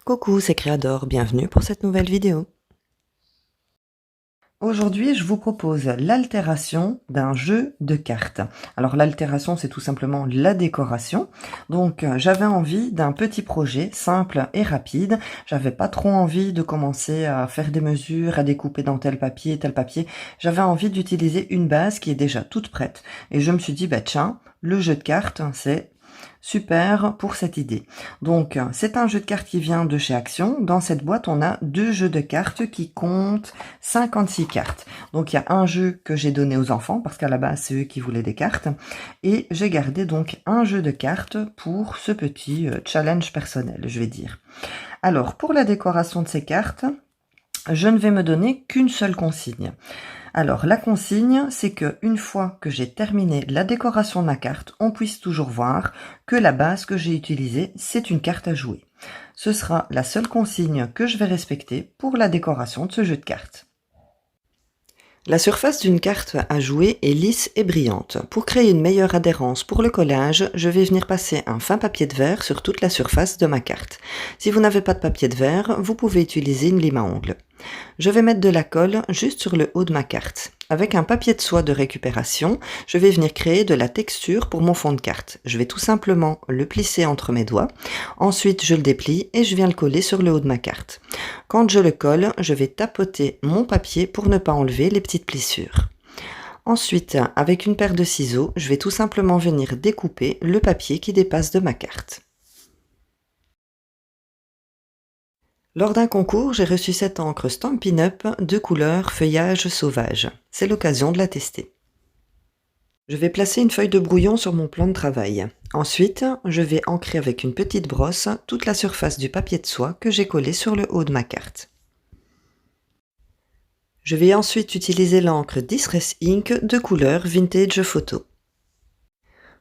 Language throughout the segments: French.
Coucou, c'est Créador, bienvenue pour cette nouvelle vidéo. Aujourd'hui, je vous propose l'altération d'un jeu de cartes. Alors l'altération, c'est tout simplement la décoration. Donc j'avais envie d'un petit projet simple et rapide. J'avais pas trop envie de commencer à faire des mesures, à découper dans tel papier, tel papier. J'avais envie d'utiliser une base qui est déjà toute prête. Et je me suis dit, bah tiens, le jeu de cartes, c'est super pour cette idée. Donc, c'est un jeu de cartes qui vient de chez Action. Dans cette boîte, on a deux jeux de cartes qui comptent 56 cartes. Donc, il y a un jeu que j'ai donné aux enfants, parce qu'à la base, c'est eux qui voulaient des cartes. Et j'ai gardé donc un jeu de cartes pour ce petit challenge personnel, je vais dire. Alors, pour la décoration de ces cartes, je ne vais me donner qu'une seule consigne. Alors, la consigne, c'est que une fois que j'ai terminé la décoration de ma carte, on puisse toujours voir que la base que j'ai utilisée, c'est une carte à jouer. Ce sera la seule consigne que je vais respecter pour la décoration de ce jeu de cartes. La surface d'une carte à jouer est lisse et brillante. Pour créer une meilleure adhérence pour le collage, je vais venir passer un fin papier de verre sur toute la surface de ma carte. Si vous n'avez pas de papier de verre, vous pouvez utiliser une lime à ongles. Je vais mettre de la colle juste sur le haut de ma carte. Avec un papier de soie de récupération, je vais venir créer de la texture pour mon fond de carte. Je vais tout simplement le plisser entre mes doigts. Ensuite, je le déplie et je viens le coller sur le haut de ma carte. Quand je le colle, je vais tapoter mon papier pour ne pas enlever les petites plissures. Ensuite, avec une paire de ciseaux, je vais tout simplement venir découper le papier qui dépasse de ma carte. Lors d'un concours, j'ai reçu cette encre Stampin' Up de couleur feuillage sauvage. C'est l'occasion de la tester. Je vais placer une feuille de brouillon sur mon plan de travail. Ensuite, je vais ancrer avec une petite brosse toute la surface du papier de soie que j'ai collé sur le haut de ma carte. Je vais ensuite utiliser l'encre Distress Ink de couleur Vintage Photo.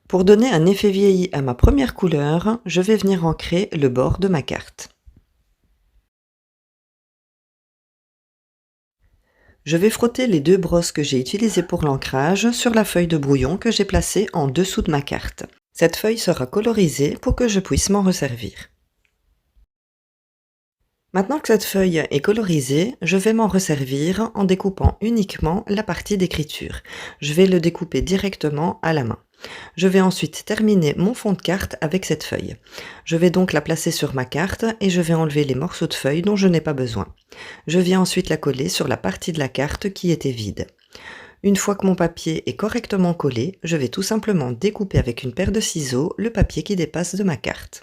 Pour donner un effet vieilli à ma première couleur, je vais venir ancrer le bord de ma carte. Je vais frotter les deux brosses que j'ai utilisées pour l'ancrage sur la feuille de brouillon que j'ai placée en dessous de ma carte. Cette feuille sera colorisée pour que je puisse m'en resservir. Maintenant que cette feuille est colorisée, je vais m'en resservir en découpant uniquement la partie d'écriture. Je vais le découper directement à la main. Je vais ensuite terminer mon fond de carte avec cette feuille. Je vais donc la placer sur ma carte et je vais enlever les morceaux de feuille dont je n'ai pas besoin. Je viens ensuite la coller sur la partie de la carte qui était vide. Une fois que mon papier est correctement collé, je vais tout simplement découper avec une paire de ciseaux le papier qui dépasse de ma carte.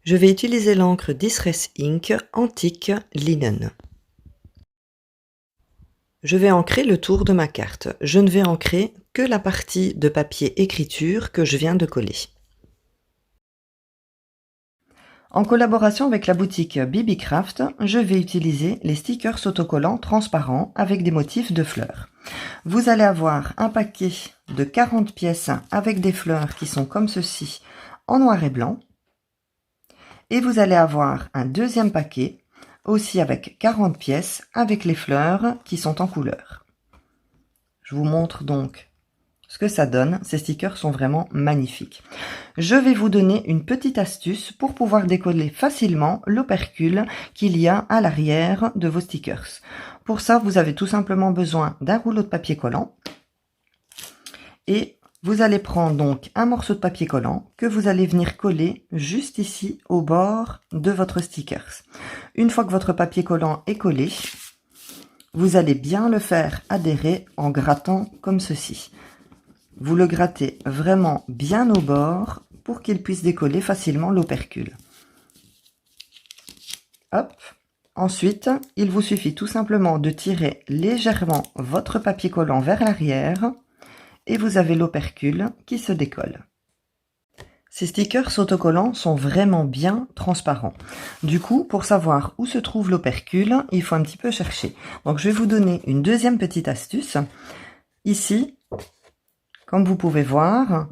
Je vais utiliser l'encre Distress Ink Antique Linen. Je vais ancrer le tour de ma carte. Je ne vais ancrer que la partie de papier écriture que je viens de coller. En collaboration avec la boutique BB-Craft, je vais utiliser les stickers autocollants transparents avec des motifs de fleurs. Vous allez avoir un paquet de 40 pièces avec des fleurs qui sont comme ceci en noir et blanc. Et vous allez avoir un deuxième paquet aussi avec 40 pièces avec les fleurs qui sont en couleur. Je vous montre donc ce que ça donne. Ces stickers sont vraiment magnifiques. Je vais vous donner une petite astuce pour pouvoir décoller facilement l'opercule qu'il y a à l'arrière de vos stickers. Pour ça, vous avez tout simplement besoin d'un rouleau de papier collant et vous allez prendre donc un morceau de papier collant que vous allez venir coller juste ici au bord de votre stickers. Une fois que votre papier collant est collé, vous allez bien le faire adhérer en grattant comme ceci. Vous le grattez vraiment bien au bord pour qu'il puisse décoller facilement l'opercule. Hop. Ensuite, il vous suffit tout simplement de tirer légèrement votre papier collant vers l'arrière et vous avez l'opercule qui se décolle. Ces stickers autocollants sont vraiment bien transparents. Du coup, pour savoir où se trouve l'opercule, il faut un petit peu chercher. Donc, je vais vous donner une deuxième petite astuce. Ici, comme vous pouvez voir,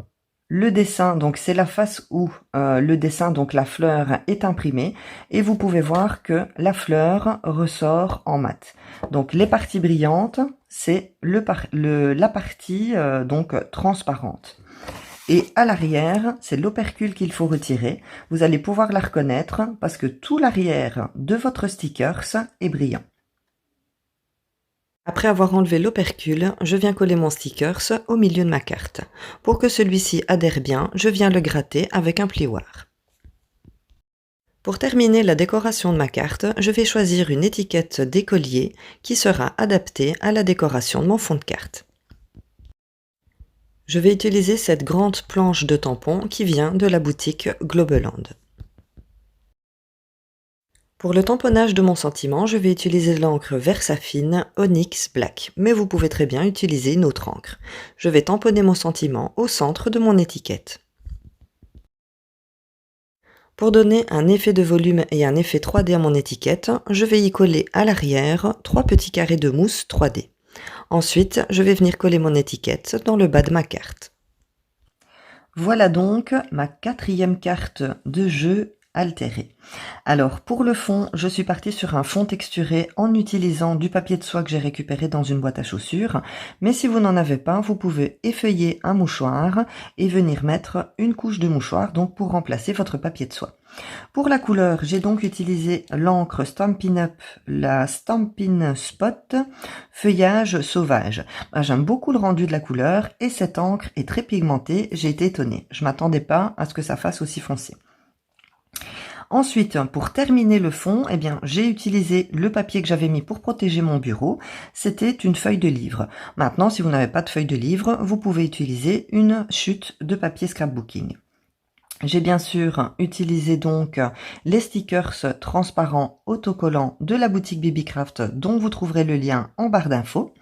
le dessin, donc c'est la face où le dessin, donc la fleur est imprimée. Et vous pouvez voir que la fleur ressort en mat. Donc, les parties brillantes, c'est la partie donc transparente. Et à l'arrière, c'est l'opercule qu'il faut retirer. Vous allez pouvoir la reconnaître parce que tout l'arrière de votre stickers est brillant. Après avoir enlevé l'opercule, je viens coller mon stickers au milieu de ma carte. Pour que celui-ci adhère bien, je viens le gratter avec un plioir. Pour terminer la décoration de ma carte, je vais choisir une étiquette d'écolier qui sera adaptée à la décoration de mon fond de carte. Je vais utiliser cette grande planche de tampon qui vient de la boutique Globeland. Pour le tamponnage de mon sentiment, je vais utiliser l'encre Versafine Onyx Black, mais vous pouvez très bien utiliser une autre encre. Je vais tamponner mon sentiment au centre de mon étiquette. Pour donner un effet de volume et un effet 3D à mon étiquette, je vais y coller à l'arrière 3 petits carrés de mousse 3D. Ensuite, je vais venir coller mon étiquette dans le bas de ma carte. Voilà donc ma 4e carte de jeu altérée. Alors pour le fond, je suis partie sur un fond texturé en utilisant du papier de soie que j'ai récupéré dans une boîte à chaussures. Mais si vous n'en avez pas, vous pouvez effeuiller un mouchoir et venir mettre une couche de mouchoir donc pour remplacer votre papier de soie. Pour la couleur, j'ai donc utilisé l'encre Stampin' Up, la Stampin' Spot Feuillage Sauvage. J'aime beaucoup le rendu de la couleur et cette encre est très pigmentée, j'ai été étonnée. Je m'attendais pas à ce que ça fasse aussi foncé. Ensuite, pour terminer le fond, eh bien, j'ai utilisé le papier que j'avais mis pour protéger mon bureau. C'était une feuille de livre. Maintenant, si vous n'avez pas de feuille de livre, vous pouvez utiliser une chute de papier scrapbooking. J'ai bien sûr utilisé donc les stickers transparents autocollants de la boutique Babycraft dont vous trouverez le lien en barre d'infos.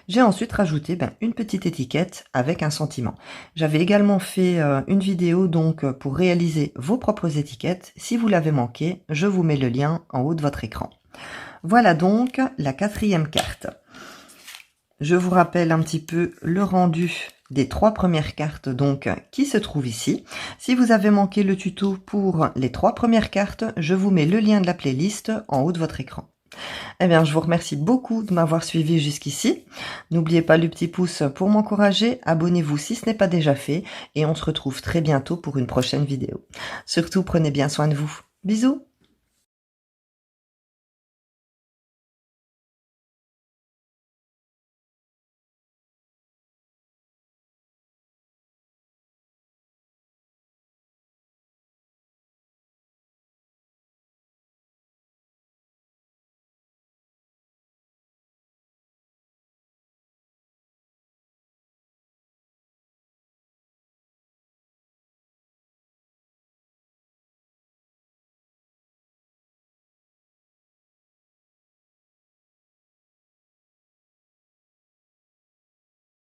J'ai ensuite rajouté une petite étiquette avec un sentiment. J'avais également fait une vidéo donc pour réaliser vos propres étiquettes. Si vous l'avez manqué, je vous mets le lien en haut de votre écran. Voilà donc la 4e carte. Je vous rappelle un petit peu le rendu des 3 premières cartes donc qui se trouvent ici. Si vous avez manqué le tuto pour les 3 premières cartes, je vous mets le lien de la playlist en haut de votre écran. Eh bien, je vous remercie beaucoup de m'avoir suivi jusqu'ici. N'oubliez pas le petit pouce pour m'encourager, abonnez-vous si ce n'est pas déjà fait et on se retrouve très bientôt pour une prochaine vidéo. Surtout, prenez bien soin de vous. Bisous!